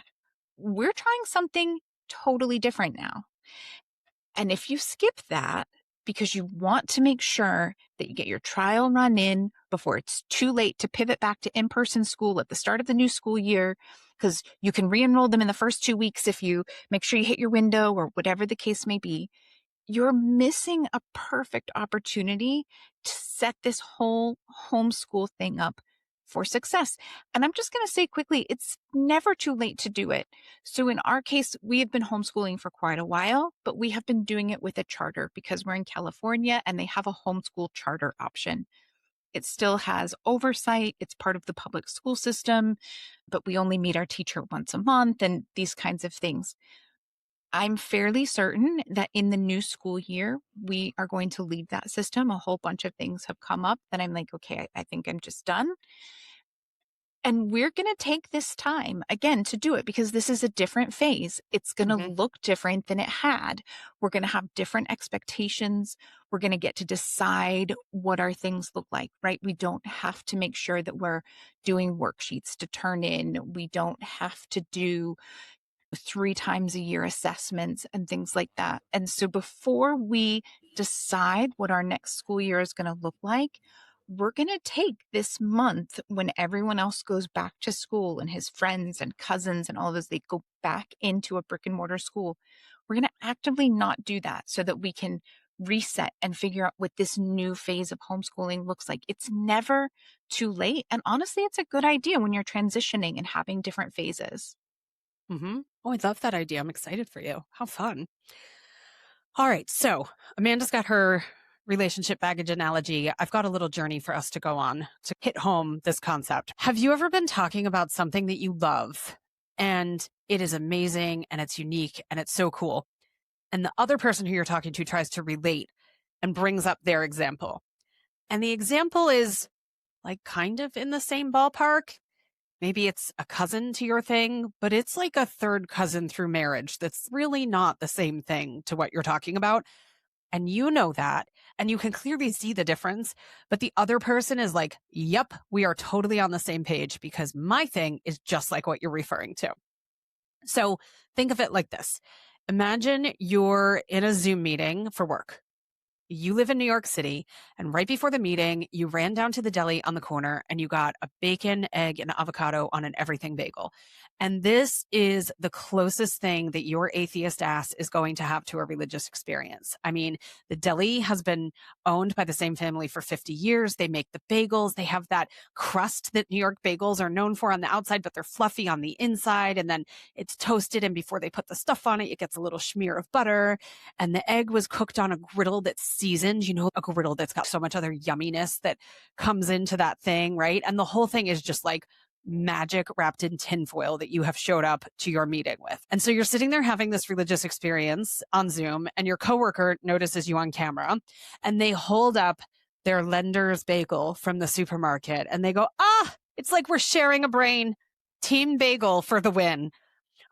we're trying something totally different now. And if you skip that because you want to make sure that you get your trial run in before it's too late to pivot back to in-person school at the start of the new school year, because you can re-enroll them in the first 2 weeks if you make sure you hit your window or whatever the case may be, you're missing a perfect opportunity to set this whole homeschool thing up for success. And I'm just going to say quickly, it's never too late to do it. So in our case, we have been homeschooling for quite a while, but we have been doing it with a charter because we're in California and they have a homeschool charter option. It still has oversight. It's part of the public school system, but we only meet our teacher once a month and these kinds of things. I'm fairly certain that in the new school year, we are going to leave that system. A whole bunch of things have come up that I'm like, okay, I think I'm just done. And we're going to take this time again to do it because this is a different phase. It's going to Mhm. look different than it had. We're going to have different expectations. We're going to get to decide what our things look like, right? We don't have to make sure that we're doing worksheets to turn in. We don't have to do 3 times a year assessments and things like that. And so before we decide what our next school year is going to look like, we're going to take this month when everyone else goes back to school and his friends and cousins and all of those, they go back into a brick and mortar school. We're going to actively not do that so that we can reset and figure out what this new phase of homeschooling looks like. It's never too late. And honestly, it's a good idea when you're transitioning and having different phases. Mhm. Oh, I love that idea. I'm excited for you. How fun. All right. So Amanda's got her relationship baggage analogy. I've got a little journey for us to go on to hit home this concept. Have you ever been talking about something that you love and it is amazing and it's unique and it's so cool? And the other person who you're talking to tries to relate and brings up their example. And the example is like kind of in the same ballpark. Maybe it's a cousin to your thing, but it's like a third cousin through marriage that's really not the same thing to what you're talking about. And you know that, and you can clearly see the difference. But the other person is like, yep, we are totally on the same page because my thing is just like what you're referring to. So think of it like this. Imagine you're in a Zoom meeting for work. You live in New York City, and right before the meeting, you ran down to the deli on the corner and you got a bacon, egg, and avocado on an everything bagel. And this is the closest thing that your atheist ass is going to have to a religious experience. I mean, the deli has been owned by the same family for 50 years. They make the bagels. They have that crust that New York bagels are known for on the outside, but they're fluffy on the inside. And then it's toasted. And before they put the stuff on it, it gets a little smear of butter. And the egg was cooked on a griddle that's seasoned, a griddle that's got so much other yumminess that comes into that thing, right? And the whole thing is just like magic wrapped in tinfoil that you have showed up to your meeting with. And so you're sitting there having this religious experience on Zoom, and your coworker notices you on camera, and they hold up their lender's bagel from the supermarket and they go, it's like we're sharing a brain. Team bagel for the win.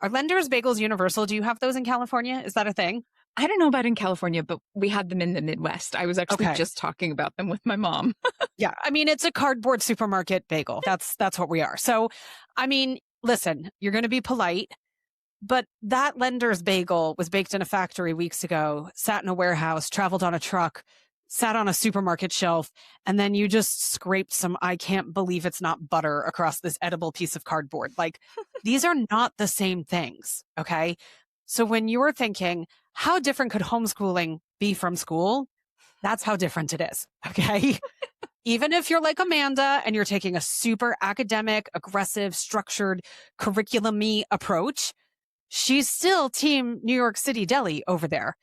Are lender's bagels universal? Do you have those in California? Is that a thing? I don't know about in California, but we had them in the Midwest. I was actually Okay. just talking about them with my mom. Yeah. I mean, it's a cardboard supermarket bagel. That's what we are. So, I mean, listen, you're going to be polite, but that lender's bagel was baked in a factory weeks ago, sat in a warehouse, traveled on a truck, sat on a supermarket shelf, and then you just scraped some, I can't believe it's not butter across this edible piece of cardboard. Like, these are not the same things. Okay. So when you're thinking, how different could homeschooling be from school? That's how different it is. Okay. Even if you're like Amanda and you're taking a super academic, aggressive, structured, curriculum-y approach, she's still team New York City deli over there.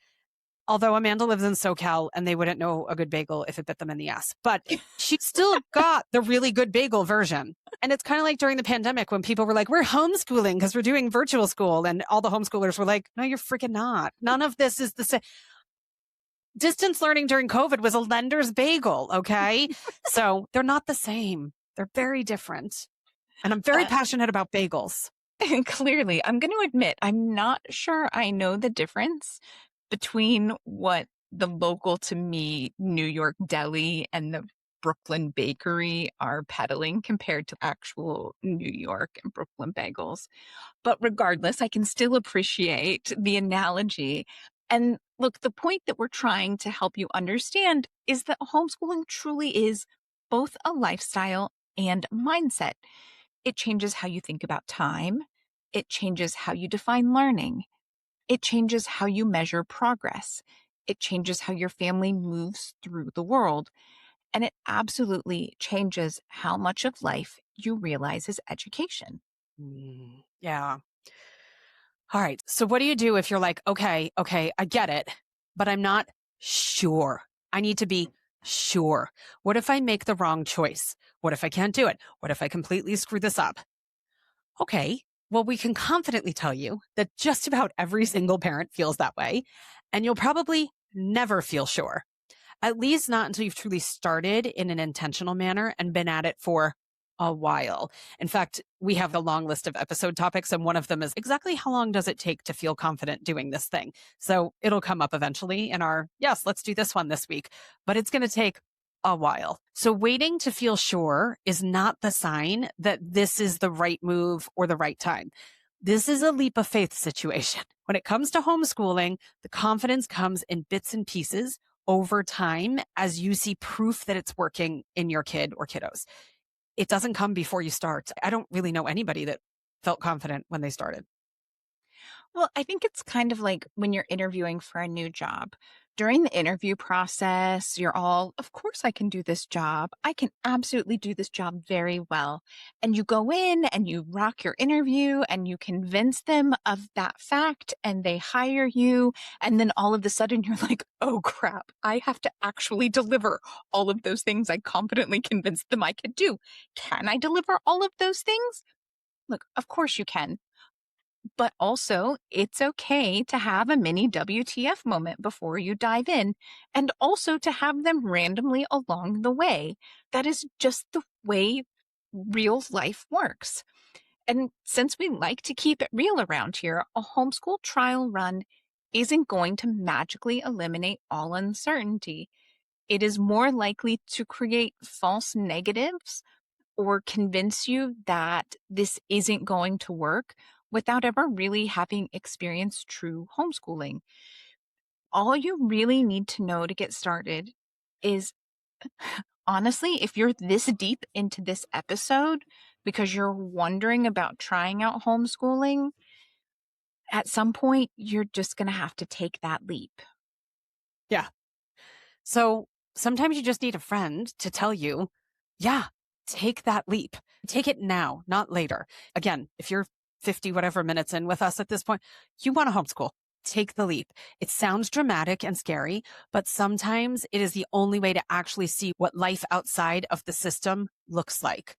Although Amanda lives in SoCal and they wouldn't know a good bagel if it bit them in the ass. But she still got the really good bagel version. And it's kind of like during the pandemic when people were like, we're homeschooling because we're doing virtual school. And all the homeschoolers were like, no, you're freaking not. None of this is the same. Distance learning during COVID was a lender's bagel. Okay. So they're not the same. They're very different. And I'm very Uh, passionate about bagels. and clearly, I'm going to admit, I'm not sure I know the difference between what the local to me New York deli and the Brooklyn bakery are peddling compared to actual New York and Brooklyn bagels. But regardless, I can still appreciate the analogy. And look, the point that we're trying to help you understand is that homeschooling truly is both a lifestyle and a mindset. It changes how you think about time. It changes how you define learning. It changes how you measure progress. It changes how your family moves through the world. And it absolutely changes how much of life you realize is education. Yeah. All right. So what do you do if you're like, okay, I get it, but I'm not sure. I need to be sure. What if I make the wrong choice? What if I can't do it? What if I completely screw this up? Okay. Well, we can confidently tell you that just about every single parent feels that way, and you'll probably never feel sure. At least not until you've truly started in an intentional manner and been at it for a while. In fact, we have a long list of episode topics, and one of them is exactly how long does it take to feel confident doing this thing? So it'll come up eventually in our, yes, let's do this one this week, but it's going to take a while. So waiting to feel sure is not the sign that this is the right move or the right time. This is a leap of faith situation. When it comes to homeschooling, the confidence comes in bits and pieces over time as you see proof that it's working in your kid or kiddos. It doesn't come before you start. I don't really know anybody that felt confident when they started. Well, I think it's kind of like when you're interviewing for a new job. During the interview process, you're all, of course, I can do this job. I can absolutely do this job very well. And you go in and you rock your interview and you convince them of that fact and they hire you. And then all of a sudden you're like, oh crap, I have to actually deliver all of those things I confidently convinced them I could do. Can I deliver all of those things? Look, of course you can. But also, it's okay to have a mini WTF moment before you dive in, and also to have them randomly along the way. That is just the way real life works. And since we like to keep it real around here, a homeschool trial run isn't going to magically eliminate all uncertainty. It is more likely to create false negatives or convince you that this isn't going to work without ever really having experienced true homeschooling. All you really need to know to get started is honestly, if you're this deep into this episode because you're wondering about trying out homeschooling, at some point you're just going to have to take that leap. Yeah. So sometimes you just need a friend to tell you, yeah, take that leap. Take it now, not later. Again, if you're 50 whatever minutes in with us at this point, you want to homeschool. Take the leap. It sounds dramatic and scary, but sometimes it is the only way to actually see what life outside of the system looks like.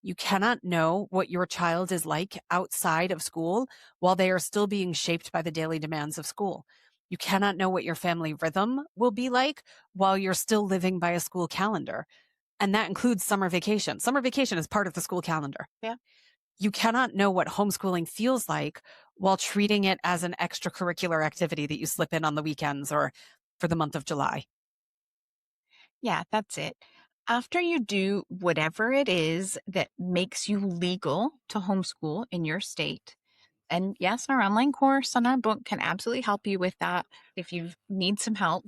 You cannot know what your child is like outside of school while they are still being shaped by the daily demands of school. You cannot know what your family rhythm will be like while you're still living by a school calendar. And that includes summer vacation. Summer vacation is part of the school calendar. Yeah. You cannot know what homeschooling feels like while treating it as an extracurricular activity that you slip in on the weekends or for the month of July. Yeah, that's it. After you do whatever it is that makes you legal to homeschool in your state, and yes, our online course on our book can absolutely help you with that. If you need some help,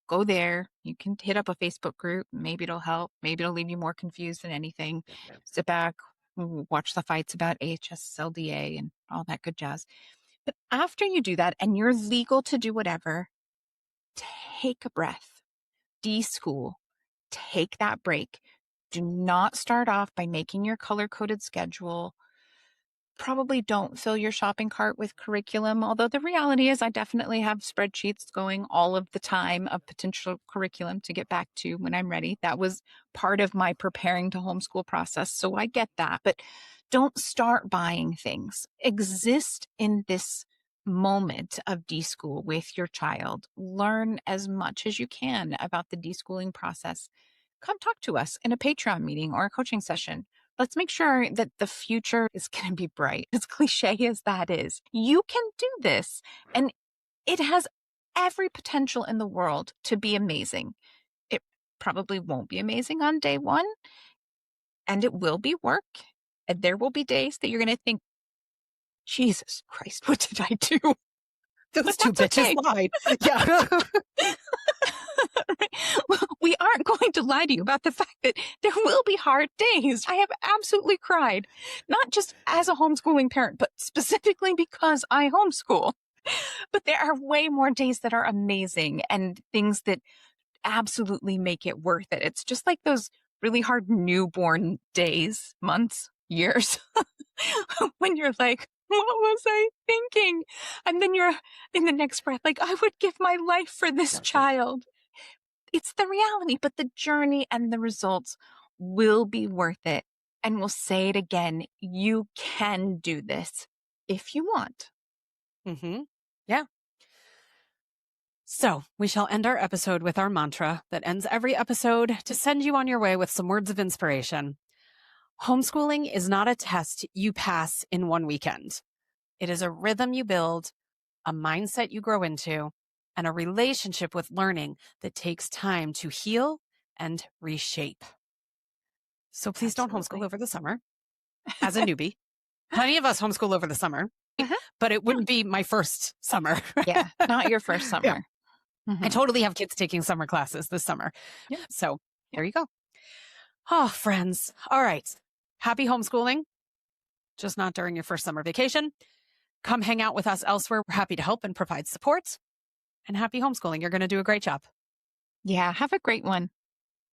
go there. You can hit up a Facebook group. Maybe it'll help. Maybe it'll leave you more confused than anything. Sit back, watch the fights about HSLDA and all that good jazz. But after you do that and you're legal to do whatever, take a breath, deschool, take that break. Do not start off by making your color coded schedule. Probably don't fill your shopping cart with curriculum, although the reality is I definitely have spreadsheets going all of the time of potential curriculum to get back to when I'm ready. That was part of my preparing to homeschool process, so I get that. But don't start buying things. Exist in this moment of deschool with your child. Learn as much as you can about the deschooling process. Come talk to us in a Patreon meeting or a coaching session. Let's make sure that the future is going to be bright. As cliche as that is, you can do this. And it has every potential in the world to be amazing. It probably won't be amazing on day one, and it will be work. And there will be days that you're going to think, Jesus Christ, what did I do? Those But two that's bitches okay. lied. Yeah. We aren't going to lie to you about the fact that there will be hard days. I have absolutely cried, not just as a homeschooling parent, but specifically because I homeschool. But there are way more days that are amazing and things that absolutely make it worth it. It's just like those really hard newborn days, months, years when you're like, what was I thinking? And then you're in the next breath, like, I would give my life for this child. It's the reality, but the journey and the results will be worth it. And we'll say it again. You can do this if you want. Mm-hmm. Yeah. So we shall end our episode with our mantra that ends every episode to send you on your way with some words of inspiration. Homeschooling is not a test you pass in one weekend. It is a rhythm you build, a mindset you grow into, and a relationship with learning that takes time to heal and reshape. So please don't homeschool Absolutely. over the summer as a newbie. Plenty of us homeschool over the summer, Uh-huh. but it wouldn't be my first summer. Yeah, not your first Yeah. summer. I Mhm. totally have kids taking summer classes this summer. Yeah. So there you go. Oh, friends. All right. Happy homeschooling, just not during your first summer vacation. Come hang out with us elsewhere. We're happy to help and provide support. And happy homeschooling. You're going to do a great job. Yeah, have a great one.